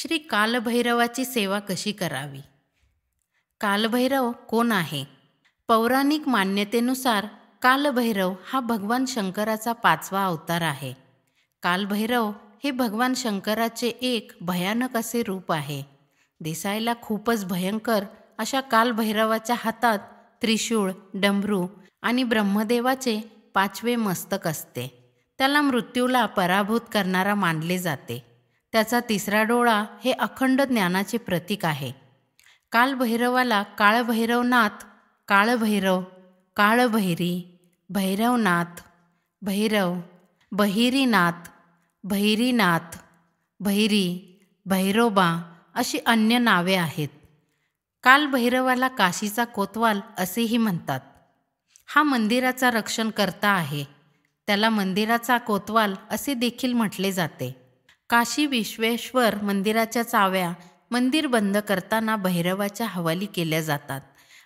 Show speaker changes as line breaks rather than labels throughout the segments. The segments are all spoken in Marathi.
श्री कालभैरवाची सेवा कशी करावी? कालभैरव कोण आहे? पौराणिक मान्यतेनुसार कालभैरव हा भगवान शंकराचा 5वा अवतार आहे. कालभैरव हे भगवान शंकराचे एक भयानक असे रूप आहे. दिसायला खूपच भयंकर अशा कालभैरवाच्या हातात त्रिशूळ, डमरू आणि ब्रह्मदेवाचे 5वे मस्तक असते. त्याला मृत्यूला पराभूत करणारा मानले जाते. त्याचा 3रा डोळा हे अखंड ज्ञानाचे प्रतीक आहे. कालभैरवाला काळभैरवनाथ, काळभैरव, काळभैरी, भैरवनाथ, भैरव, बहिरीनाथ, भैरीनाथ, भैरी, भैरोबा अशी अन्य नावे आहेत. कालभैरवाला काशीचा कोतवाल असेही म्हणतात. हा मंदिराचा रक्षणकर्ता आहे. त्याला मंदिराचा कोतवाल असे देखील म्हटले जाते. काशी विश्वेश्वर मंदिराच्या चाव्या मंदिर बंद करताना भैरवाच्या हवाली केल्या जातात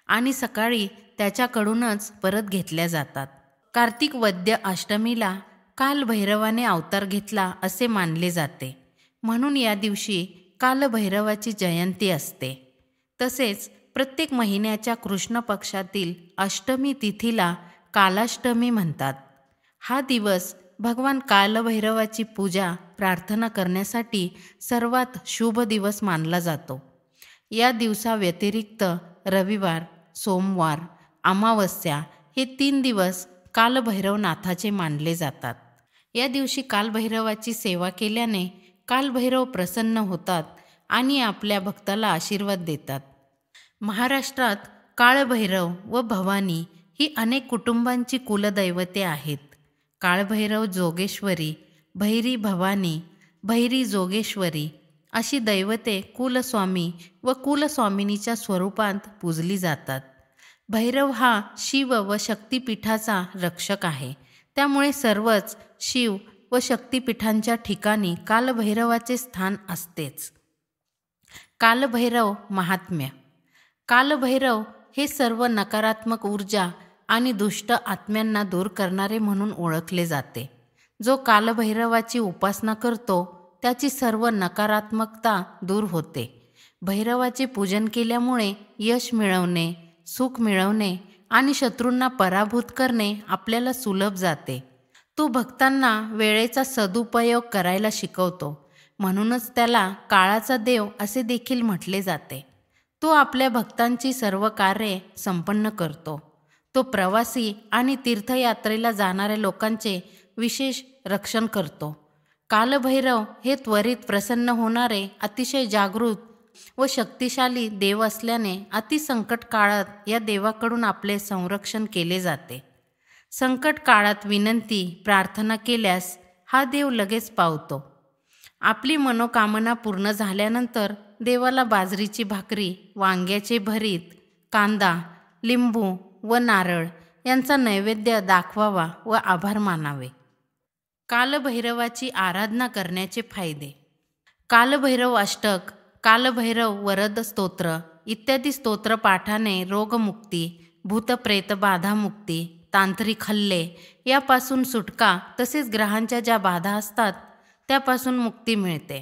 आणि सकाळी त्याच्याकडूनच परत घेतल्या जातात. कार्तिक वद्य अष्टमीला कालभैरवाने अवतार घेतला असे मानले जाते. म्हणून या दिवशी कालभैरवाची जयंती असते. तसेच प्रत्येक महिन्याच्या कृष्ण पक्षातील अष्टमी तिथीला कालाष्टमी म्हणतात. हा दिवस भगवान कालभैरवाची पूजा प्रार्थना करण्यासाठी सर्वात शुभ दिवस मानला जातो. या दिवसाव्यतिरिक्त रविवार, सोमवार, अमावस्या हे 3 दिवस कालभैरवनाथाचे मानले जातात. या दिवशी कालभैरवाची सेवा केल्याने कालभैरव प्रसन्न होतात आणि आपल्या भक्ताला आशीर्वाद देतात. महाराष्ट्रात काळभैरव व भवानी ही अनेक कुटुंबांची कुलदैवते आहेत. काळभैरव जोगेश्वरी, भैरी भवानी, भैरी जोगेश्वरी अशी दैवते कुलस्वामी व कुलस्वामिनीच्या स्वरूपात पूजली जातात. भैरव हा शिव व शक्तिपीठाचा रक्षक आहे. त्यामुळे सर्वच शिव व शक्तिपीठांच्या ठिकाणी कालभैरवाचे स्थान असतेच. कालभैरव महात्म्य. कालभैरव हे सर्व नकारात्मक ऊर्जा आणि दुष्ट आत्म्यांना दूर करणारे म्हणून ओळखले जाते. जो कालभैरवाची उपासना करतो त्याची सर्व नकारात्मकता दूर होते. भैरवाचे पूजन केल्यामुळे यश मिळवणे, सुख मिळवणे आणि शत्रूंना पराभूत करणे आपल्याला सुलभ जाते. तो भक्तांना वेळेचा सदुपयोग करायला शिकवतो. म्हणूनच त्याला काळाचा देव असे देखील म्हटले जाते. तो आपल्या भक्तांची सर्व कार्ये संपन्न करतो. तो प्रवासी आणि तीर्थयात्रेला जाणाऱ्या लोकांचे विशेष रक्षण करतो. कालभैरव हे त्वरित प्रसन्न होणारे अतिशय जागृत व शक्तिशाली देव असल्याने अतिसंकट काळात या देवाकडून आपले संरक्षण केले जाते. संकट काळात विनंती, प्रार्थना केल्यास हा देव लगेच पावतो. आपली मनोकामना पूर्ण झाल्यानंतर देवाला बाजरीची भाकरी, वांग्याचे भरीत, कांदा, लिंबू व नारळ यांचा नैवेद्य दाखवावा व आभार मानावे. कालभैरवाची आराधना करण्याचे फायदे. कालभैरव अष्टक, कालभैरव वरद स्तोत्र इत्यादी स्तोत्र पाठाने रोगमुक्ती, भूतप्रेत बाधामुक्ती, तांत्रिक हल्ले यापासून सुटका तसेच ग्रहांच्या ज्या बाधा असतात त्यापासून मुक्ती मिळते.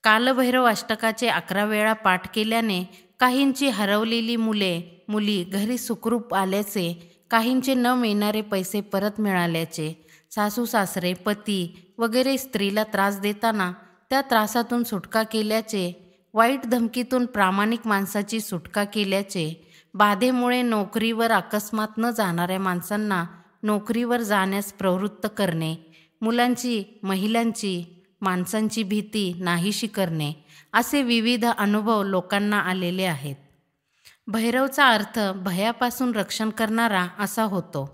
कालभैरव अष्टकाचे 11 वेळा पाठ केल्याने काहींची हरवलेली मुली घरी सुखरूप आल्याचे, काहींचे न मिळणारे पैसे परत मिळाल्याचे, सासू सासरे, पती वगैरे स्त्रीला त्रास देताना त्या त्रासातून सुटका केल्याचे, वाईट धमकीतून प्रामाणिक माणसाची सुटका केल्याचे, बाधेमुळे नोकरीवर अकस्मात न जाणाऱ्या माणसांना नोकरीवर जाण्यास प्रवृत्त करणे, मुलांची, महिलांची, माणसांची भीती नाहीशी करणे असे विविध अनुभव लोकांना आलेले आहेत. भैरवचा अर्थ भयापासून रक्षण करणारा असा होतो.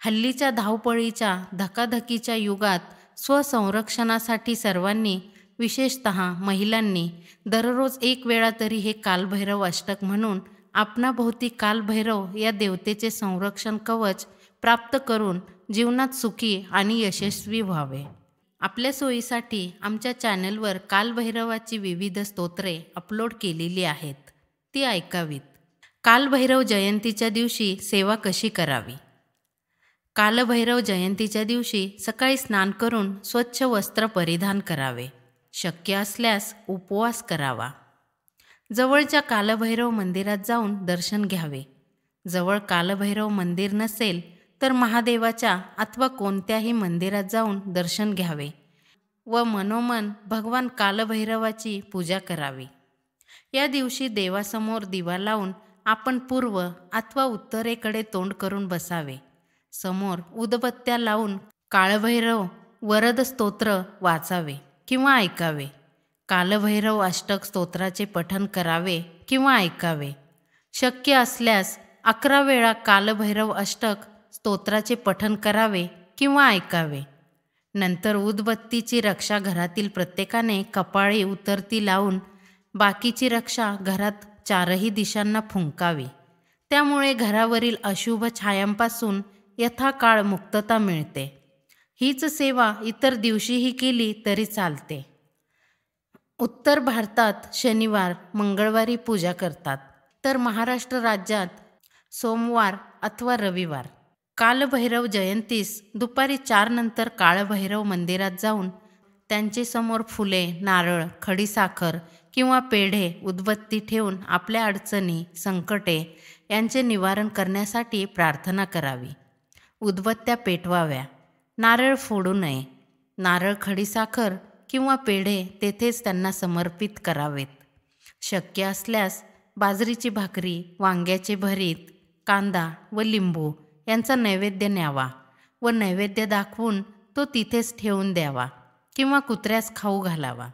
हल्लीच्या धावपळीच्या धकाधकीच्या युगात स्वसंरक्षणासाठी सर्वांनी, विशेषतः महिलांनी दररोज 1 वेळा तरी हे कालभैरव अष्टक म्हणून आपणाभोवती कालभैरव या देवतेचे संरक्षण कवच प्राप्त करून जीवनात सुखी आणि यशस्वी व्हावे. आपल्या सोयीसाठी आमच्या चॅनलवर कालभैरवाची विविध स्तोत्रे अपलोड केलेली आहेत, ती ऐकावीत. कालभैरव जयंतीच्या दिवशी सेवा कशी करावी. कालभैरव जयंतीच्या दिवशी सकाळी स्नान करून स्वच्छ वस्त्र परिधान करावे. शक्य असल्यास उपवास करावा. जवळच्या कालभैरव मंदिरात जाऊन दर्शन घ्यावे. जवळ कालभैरव मंदिर नसेल तर महादेवाच्या अथवा कोणत्याही मंदिरात जाऊन दर्शन घ्यावे व मनोमन भगवान कालभैरवाची पूजा करावी. या दिवशी देवासमोर दिवा लावून आपण पूर्व अथवा उत्तरेकडे तोंड करून बसावे. समोर उदबत्त्या लावून कालभैरव वरद स्तोत्र वाचावे किंवा ऐकावे. कालभैरव अष्टक स्तोत्राचे पठण करावे किंवा ऐकावे. शक्य असल्यास 11 वेळा कालभैरव अष्टक स्तोत्राचे पठण करावे किंवा ऐकावे. नंतर उदबत्तीची रक्षा घरातील प्रत्येकाने कपाळी उतरती लावून बाकीची रक्षा घरात 4ही दिशांना फुंकावी. त्यामुळे घरावरील अशुभ छायांपासून यथाकाळ मुक्तता मिळते. हीच सेवा इतर दिवशीही केली तरी चालते. उत्तर भारतात शनिवार मंगळवारी पूजा करतात, तर महाराष्ट्र राज्यात सोमवार अथवा रविवार. कालभैरव जयंतीस दुपारी 4 नंतर कालभैरव मंदिरात जाऊन त्यांचे समोर फुले, नारळ, खडीसाखर किंवा पेढे, उदबत्ती ठेवून आपल्या अडचणी, संकटे यांचे निवारण करण्यासाठी प्रार्थना करावी. उदबत्त्या पेटवाव्या. नारळ फोडू नये. नारळ, खडीसाखर किंवा पेढे तेथेच त्यांना समर्पित करावेत. शक्य असल्यास बाजरीची भाकरी, वांग्याचे भरीत, कांदा व लिंबू यांचा नैवेद्य न्यावा व नैवेद्य दाखवून तो तिथेच ठेवून द्यावा किंवा कुत्र्यास खाऊ घालावा.